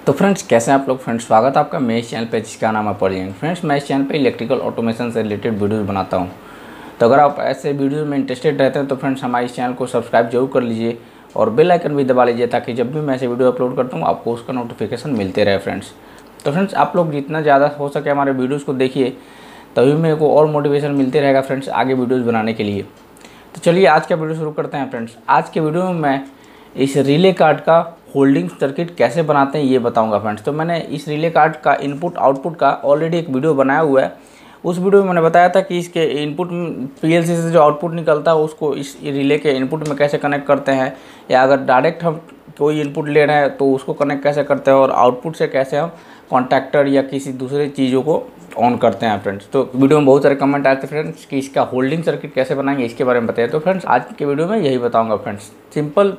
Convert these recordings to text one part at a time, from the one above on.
तो फ्रेंड्स कैसे हैं आप लोग। फ्रेंड्स स्वागत है आपका मेरे इस चैनल पे जिसका नाम है पॉलिंग। फ्रेंड्स मैं इस चैनल पे इलेक्ट्रिकल ऑटोमेशन से रिलेटेड वीडियोस बनाता हूं। तो अगर आप ऐसे वीडियोस में इंटरेस्टेड रहते हैं तो फ्रेंड्स हमारे इस चैनल को सब्सक्राइब जरूर कर लीजिए और बेल आइकन भी दबा लीजिए ताकि जब भी मैं ऐसे वीडियो अपलोड करता हूँ आपको उसका नोटिफिकेशन मिलते रहे फ्रेंड्स। तो फ्रेंड्स आप लोग जितना ज़्यादा हो सके हमारे वीडियोज़ को देखिए, तभी मेरे को और मोटिवेशन मिलते रहेगा फ्रेंड्स आगे वीडियोज़ बनाने के लिए। तो चलिए आज का वीडियो शुरू करते हैं फ्रेंड्स। आज के वीडियो में मैं इस रिले कार्ड का होल्डिंग सर्किट कैसे बनाते हैं ये बताऊंगा फ्रेंड्स। तो मैंने इस रिले कार्ड का इनपुट आउटपुट का ऑलरेडी एक वीडियो बनाया हुआ है। उस वीडियो में मैंने बताया था कि इसके इनपुट पीएलसी से जो आउटपुट निकलता है उसको इस रिले के इनपुट में कैसे कनेक्ट करते हैं, या अगर डायरेक्ट हम कोई इनपुट ले रहे हैं तो उसको कनेक्ट कैसे करते हैं, और आउटपुट से कैसे हम कॉन्टैक्टर या किसी दूसरे चीज़ों को ऑन करते हैं फ्रेंड्स। तो वीडियो में बहुत सारे कमेंट आते हैं फ्रेंड्स कि इसका होल्डिंग सर्किट कैसे बनाएंगे, इसके बारे में बताइए। तो फ्रेंड्स आज के वीडियो में यही बताऊंगा फ्रेंड्स। सिंपल,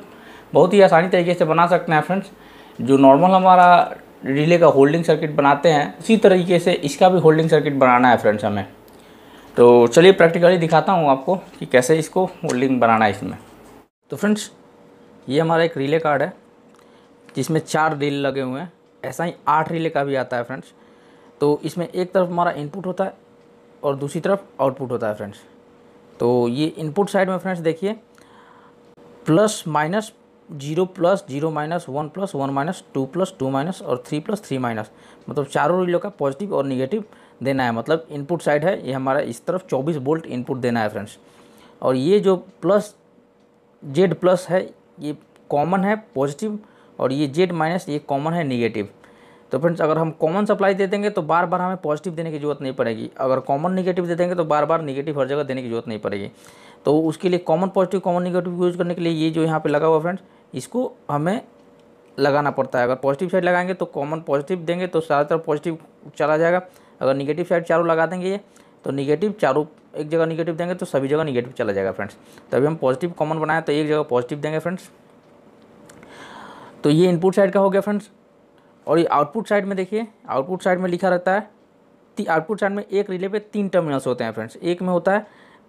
बहुत ही आसानी तरीके से बना सकते हैं फ्रेंड्स। जो नॉर्मल हमारा रिले का होल्डिंग सर्किट बनाते हैं उसी तरीके से इसका भी होल्डिंग सर्किट बनाना है फ्रेंड्स हमें। तो चलिए प्रैक्टिकली दिखाता हूँ आपको कि कैसे इसको होल्डिंग बनाना है इसमें। तो फ्रेंड्स ये हमारा एक रिले कार्ड है जिसमें 4 रिले लगे हुए हैं। ऐसा ही 8 रिले का भी आता है फ्रेंड्स। तो इसमें एक तरफ हमारा इनपुट होता है और दूसरी तरफ आउटपुट होता है फ्रेंड्स। तो ये इनपुट साइड में फ्रेंड्स देखिए plus minus 0 plus 0 minus 1 plus 1 minus 2 plus 2 minus और 3 प्लस 3 माइनस, मतलब चारों रिले का पॉजिटिव और निगेटिव देना है। मतलब इनपुट साइड है ये हमारा, इस तरफ 24 वोल्ट इनपुट देना है फ्रेंड्स। और ये जो प्लस जेड प्लस है ये कॉमन है पॉजिटिव, और ये जेड माइनस ये कॉमन है निगेटिव। तो फ्रेंड्स अगर हम कॉमन सप्लाई दे देंगे तो बार बार हमें पॉजिटिव देने की जरूरत नहीं पड़ेगी। अगर कॉमन निगेटिव दे देंगे तो बार बार निगेटिव हर जगह देने की जरूरत नहीं पड़ेगी। तो उसके लिए common positive common negative use करने के लिए ये जो यहाँ पे लगा हुआ फ्रेंड्स इसको हमें लगाना पड़ता है। अगर पॉजिटिव साइड लगाएंगे तो कॉमन पॉजिटिव देंगे तो सारी तरफ पॉजिटिव चला जाएगा। अगर निगेटिव साइड चारों लगा देंगे ये तो निगेटिव चारों एक जगह निगेटिव देंगे तो सभी जगह निगेटिव चला जाएगा फ्रेंड्स। तभी हम पॉजिटिव कॉमन बनाए तो एक जगह पॉजिटिव देंगे फ्रेंड्स। तो ये इनपुट साइड का हो गया फ्रेंड्स। और ये आउटपुट साइड में देखिए, आउटपुट साइड में लिखा रहता है आउटपुट साइड में एक रिले पे 3 टर्मिनल्स होते हैं फ्रेंड्स। एक में होता है,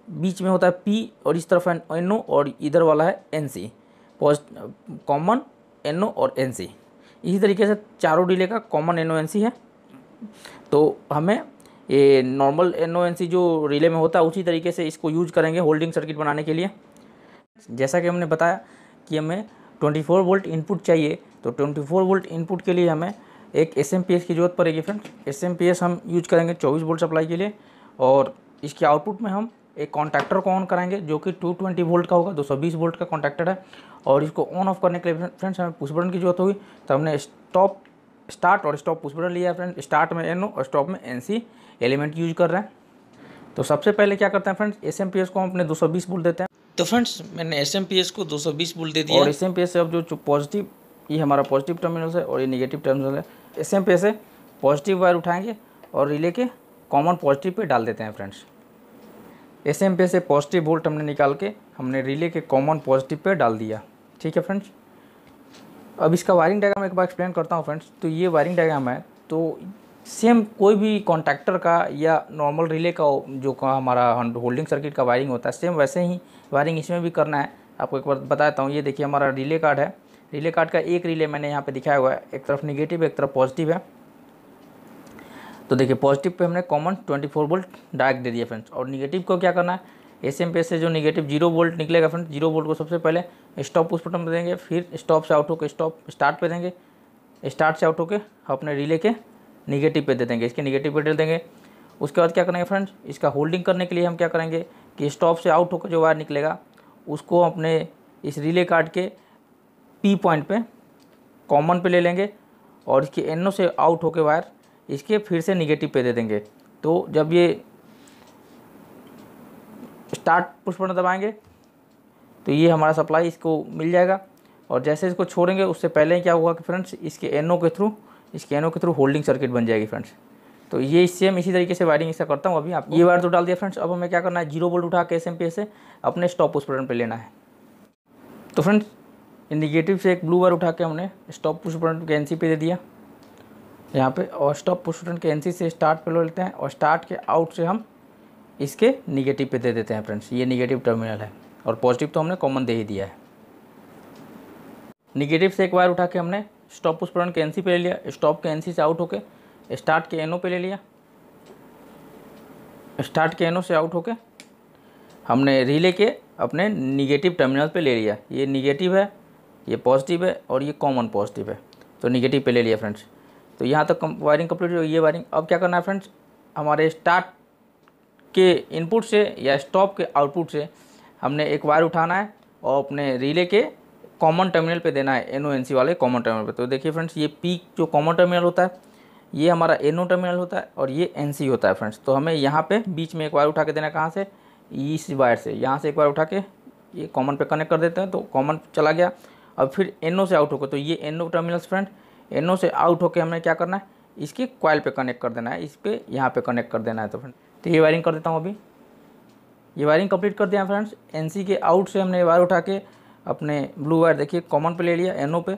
बीच में होता है P और इस तरफ है NO और इधर वाला है NC, कॉमन NO और NC। इसी तरीके से चारों रिले का कॉमन NO NC है। तो हमें ये नॉर्मल NO NC जो रिले में होता है उसी तरीके से इसको यूज करेंगे होल्डिंग सर्किट बनाने के लिए। जैसा कि हमने बताया कि हमें 24 वोल्ट इनपुट चाहिए, तो 24 वोल्ट इनपुट के लिए हमें एक SMPS की ज़रूरत पड़ेगी फ्रेंड्स। SMPS हम यूज करेंगे 24 वोल्ट सप्लाई के लिए। और इसके आउटपुट में हम एक कॉन्टैक्टर को ऑन कराएंगे जो कि 220 वोल्ट का होगा, 220 वोल्ट का कॉन्टैक्टर है। और इसको ऑन ऑफ करने के लिए फ्रेंड्स हमें पुश बटन की जरूरत होगी। तो हमने स्टार्ट और स्टॉप पुश बटन लिया है फ्रेंड्स। स्टार्ट में NO और स्टॉप में NC एलिमेंट यूज कर रहे हैं। तो सबसे पहले क्या करते हैं फ्रेंड्स, SMPS को हम अपने 220 वोल्ट देते हैं। तो फ्रेंड्स मैंने SMPS को 220 वोल्ट दे दिया और SMPS से अब जो पॉजिटिव, ये हमारा पॉजिटिव टर्मिनल है और ये नेगेटिव टर्मिनल है। SMPS से पॉजिटिव वायर उठाएंगे और रिले के कॉमन पॉजिटिव पे डाल देते हैं फ्रेंड्स। SMPS से पॉजिटिव वोल्ट हमने निकाल के हमने रिले के कॉमन पॉजिटिव पे डाल दिया। ठीक है फ्रेंड्स। अब इसका वायरिंग डायग्राम एक बार एक्सप्लेन करता हूँ फ्रेंड्स। तो ये वायरिंग डायग्राम है, तो सेम कोई भी कॉन्टैक्टर का या नॉर्मल रिले का जो हमारा होल्डिंग सर्किट का वायरिंग होता है सेम वैसे ही वायरिंग इसमें भी करना है। आपको एक बार बताता हूँ। ये देखिए हमारा रिले कार्ड है। रिले कार्ड का एक रिले मैंने यहाँ पे दिखाया हुआ है, एक तरफ निगेटिव एक तरफ पॉजिटिव है। तो देखिए पॉजिटिव पे हमने कॉमन 24 वोल्ट डायरेक्ट दे दिया फ्रेंड्स। और निगेटिव को क्या करना है, SMPS से जो निगेटिव 0 वोल्ट निकलेगा फ्रेंड्स, 0 वोल्ट को सबसे पहले स्टॉप पुश बटन पे देंगे, फिर स्टॉप से आउट होकर स्टार्ट पे देंगे, स्टार्ट से आउट होकर अपने रिले के निगेटिव पे दे देंगे, इसके निगेटिव पे डाल देंगे। उसके बाद क्या करेंगे फ्रेंड्स, इसका होल्डिंग करने के लिए हम क्या करेंगे कि स्टॉप से आउट होकर जो वायर निकलेगा उसको अपने इस रिले कार्ड के P पॉइंट पे कॉमन पे ले लेंगे और इसके NO से आउट होकर वायर इसके फिर से निगेटिव पे दे देंगे। तो जब ये स्टार्ट पुश बटन दबाएंगे तो ये हमारा सप्लाई इसको मिल जाएगा। और जैसे इसको छोड़ेंगे उससे पहले क्या होगा कि फ्रेंड्स इसके NO के थ्रू होल्डिंग सर्किट बन जाएगी फ्रेंड्स। तो ये सेम इसी तरीके से वायरिंग इसका करता हूँ। अभी आप ये वायर तो डाल दिया फ्रेंड्स। अब हमें क्या करना है, 0 वोल्ट उठा के SMPS से अपने स्टॉप पुश बटन पे लेना है। तो फ्रेंड्स निगेटिव से एक ब्लू वायर उठा के हमने स्टॉप पुश बटन के NC पे दे दिया यहाँ पे, और स्टॉप पुश बटन के NC से स्टार्ट पे ले लेते हैं और स्टार्ट के आउट से हम इसके निगेटिव पे दे देते हैं फ्रेंड्स। ये निगेटिव टर्मिनल है और पॉजिटिव तो हमने कॉमन दे ही दिया है। निगेटिव से एक वायर उठा के हमने स्टॉप पुश बटन के एनसी पे ले लिया, स्टॉप के एनसी से आउट होके स्टार्ट के एनओ पे ले लिया, स्टार्ट के एनओ से आउट होके हमने रिले के अपने निगेटिव टर्मिनल पे ले लिया। ये निगेटिव है, ये पॉजिटिव है और ये कॉमन पॉजिटिव है, तो निगेटिव पे ले लिया फ्रेंड्स। तो यहाँ तक वायरिंग कंप्लीट हो, ये वायरिंग। अब क्या करना है फ्रेंड्स, हमारे स्टार्ट के इनपुट से या स्टॉप के आउटपुट से हमने एक वायर उठाना है और अपने रिले के कॉमन टर्मिनल पे देना है, एनओ एनसी वाले कॉमन टर्मिनल पे। तो देखिए फ्रेंड्स, ये पीक जो कॉमन टर्मिनल होता है ये हमारा एनओ टर्मिनल होता है और ये एनसी होता है फ्रेंड्स। तो हमें यहाँ पे बीच में एक वायर उठा के देना है, कहाँ से, इस वायर से, यहाँ से एक वायर उठा के ये कॉमन पे कनेक्ट कर देते हैं, तो कॉमन चला गया। अब फिर एनओ से आउट होकर, तो ये एनओ टर्मिनल्स फ्रेंड, एनओ से आउट होकर हमने क्या करना है, इसके कॉइल पे कनेक्ट कर देना है, इस पे यहाँ पे कनेक्ट कर देना है। तो फ्रेंड तो ये वायरिंग कर देता हूँ। अभी ये वायरिंग कंप्लीट कर दिया फ्रेंड्स। एनसी के आउट से हमने वायर उठा के अपने ब्लू वायर देखिए कॉमन पे ले लिया, एनओ पे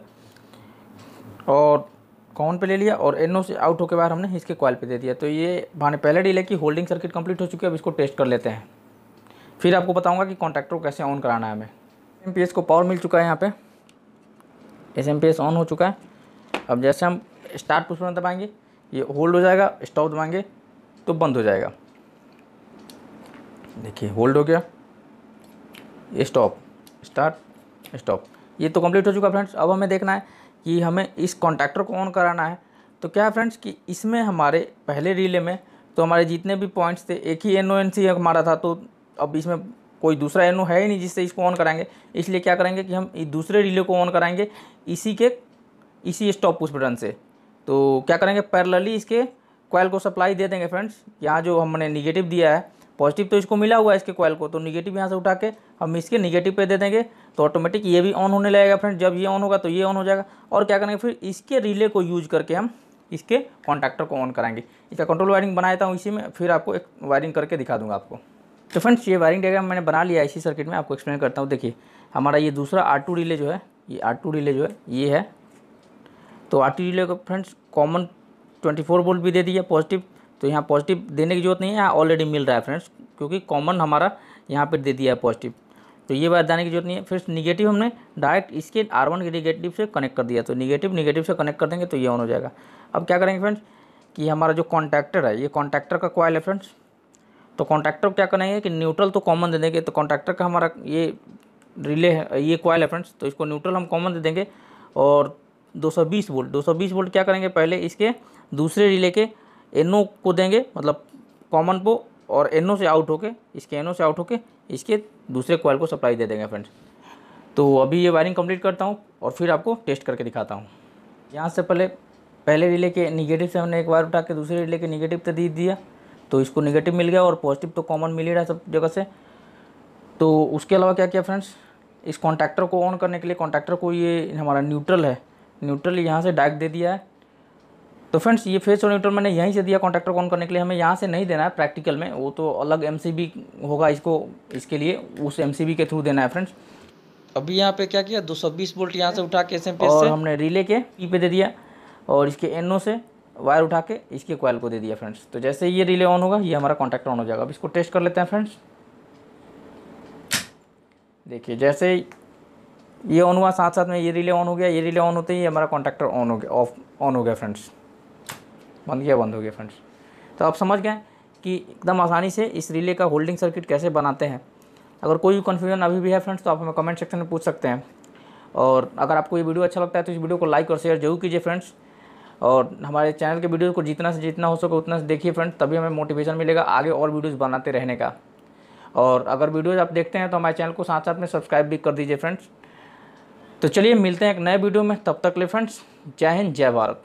और कॉमन पे ले लिया, और एनओ से आउट होकर बाहर हमने इसके कॉइल पे दे दिया। तो ये हमारे पहले रिले की होल्डिंग सर्किट कंप्लीट हो चुकी है। अब इसको टेस्ट कर लेते हैं, फिर आपको बताऊंगा कि कॉन्टैक्टर को कैसे ऑन कराना है हमें। एसएमपीएस को पावर मिल चुका है, यहाँ पे एसएमपीएस ऑन हो चुका है। अब जैसे हम स्टार्ट पुश बटन दबाएंगे ये होल्ड हो जाएगा, स्टॉप दबाएंगे तो बंद हो जाएगा। देखिए होल्ड हो गया, ये स्टॉप, स्टार्ट, स्टॉप, ये तो कंप्लीट हो चुका फ्रेंड्स। अब हमें देखना है कि हमें इस कॉन्टैक्टर को ऑन कराना है। तो क्या है फ्रेंड्स कि इसमें हमारे पहले रिले में तो हमारे जितने भी पॉइंट्स थे एक ही एनओ एनसी हमारा था, तो अब इसमें कोई दूसरा एनओ है ही नहीं जिससे इसको ऑन कराएंगे। इसलिए क्या करेंगे कि हम दूसरे रिले को ऑन कराएंगे इसी स्टॉप पुश बटन से। तो क्या करेंगे, पैरेलली इसके कॉइल को सप्लाई दे देंगे फ्रेंड्स। यहाँ जो हमने निगेटिव दिया है, पॉजिटिव तो इसको मिला हुआ है इसके कॉइल को, तो निगेटिव यहाँ से उठा के हम इसके निगेटिव पे दे देंगे, तो ऑटोमेटिक ये भी ऑन होने लगेगा फ्रेंड्स। जब ये ऑन होगा तो ये ऑन हो जाएगा। और क्या करेंगे, फिर इसके रिले को यूज करके हम इसके कॉन्टैक्टर को ऑन कराएंगे। इसका कंट्रोल वायरिंग बनाया था इसी में, फिर आपको एक वायरिंग करके दिखा दूंगा आपको। तो फ्रेंड्स ये वायरिंग डायग्राम मैंने बना लिया इसी सर्किट में, आपको एक्सप्लेन करता हूँ। देखिए हमारा ये दूसरा R2 रिले जो है, ये R2 रिले जो है ये है। तो R2 रिले को फ्रेंड्स कॉमन 24 वोल्ट भी दे दिया पॉजिटिव, तो यहाँ पॉजिटिव देने की जरूरत नहीं है, यहाँ ऑलरेडी मिल रहा है फ्रेंड्स, क्योंकि कॉमन हमारा यहाँ पर दे दिया है पॉजिटिव, तो ये बात जाने की जरूरत नहीं है। फिर निगेटिव हमने डायरेक्ट इसके R1 के निगेटिव से कनेक्ट कर दिया, तो निगेटिव से कनेक्ट कर देंगे तो ये ऑन हो जाएगा। अब क्या करेंगे फ्रेंड्स कि हमारा जो कॉन्टैक्टर है, ये कॉन्टैक्टर का कॉइल है फ्रेंड्स। तो कॉन्टैक्टर क्या करेंगे कि न्यूट्रल तो कॉमन दे देंगे। तो कॉन्टैक्टर का हमारा ये रिले है, ये कॉइल है फ्रेंड्स, तो इसको न्यूट्रल हम कॉमन दे देंगे। और 220 वोल्ट क्या करेंगे, पहले इसके दूसरे रिले के एनओ को देंगे, मतलब कॉमन को, और एनओ से आउट होके इसके दूसरे कॉइल को सप्लाई दे देंगे फ्रेंड्स। तो अभी ये वायरिंग कंप्लीट करता हूँ और फिर आपको टेस्ट करके दिखाता हूँ। यहाँ से पहले रिले के निगेटिव से हमने एक वायर उठा के दूसरे रिले के निगेटिव पे दे दिया, तो इसको निगेटिव मिल गया और पॉजिटिव तो कॉमन मिल ही रहा है सब जगह से। तो उसके अलावा क्या किया फ्रेंड्स, इस कॉन्टैक्टर को ऑन करने के लिए कॉन्टैक्टर को, ये हमारा न्यूट्रल है, न्यूट्रल यहाँ से डायरेक्ट दे दिया है। तो फ्रेंड्स ये फेस और न्यूट्रल मैंने यहीं से दिया कॉन्टैक्टर को ऑन करने के लिए, हमें यहाँ से नहीं देना है प्रैक्टिकल में, वो तो अलग MCB होगा, इसके लिए उस MCB के थ्रू देना है फ्रेंड्स। अभी यहाँ पे क्या किया, 220 वोल्ट यहाँ से उठा के SMPS से, और हमने रिले के P पे दे दिया और इसके NO से वायर उठा के इसके कॉइल को दे दिया फ्रेंड्स। तो जैसे ये रिले ऑन होगा ये हमारा कॉन्टैक्टर ऑन हो जाएगा। अब इसको टेस्ट कर लेते हैं फ्रेंड्स। देखिए जैसे ये ऑन हुआ, साथ साथ में ये रिले ऑन हो गया, ये रिले ऑन होते ही हमारा कॉन्टैक्टर ऑन हो गया फ्रेंड्स, बंद हो गया फ्रेंड्स। तो आप समझ गए कि एकदम आसानी से इस रिले का होल्डिंग सर्किट कैसे बनाते हैं। अगर कोई भी कन्फ्यूजन अभी भी है फ्रेंड्स तो आप हमें कमेंट सेक्शन में पूछ सकते हैं। और अगर आपको ये वीडियो अच्छा लगता है तो इस वीडियो को लाइक और शेयर जरूर कीजिए फ्रेंड्स। और हमारे चैनल के वीडियो को जितना से जितना हो सके उतना से देखिए फ्रेंड्स, तभी हमें मोटिवेशन मिलेगा आगे और वीडियोज़ बनाते रहने का। और अगर वीडियोज़ आप देखते हैं तो हमारे चैनल को साथ साथ में सब्सक्राइब भी कर दीजिए फ्रेंड्स। तो चलिए मिलते हैं एक नए वीडियो में, तब तक ले फ्रेंड्स जय हिंद जय भारत।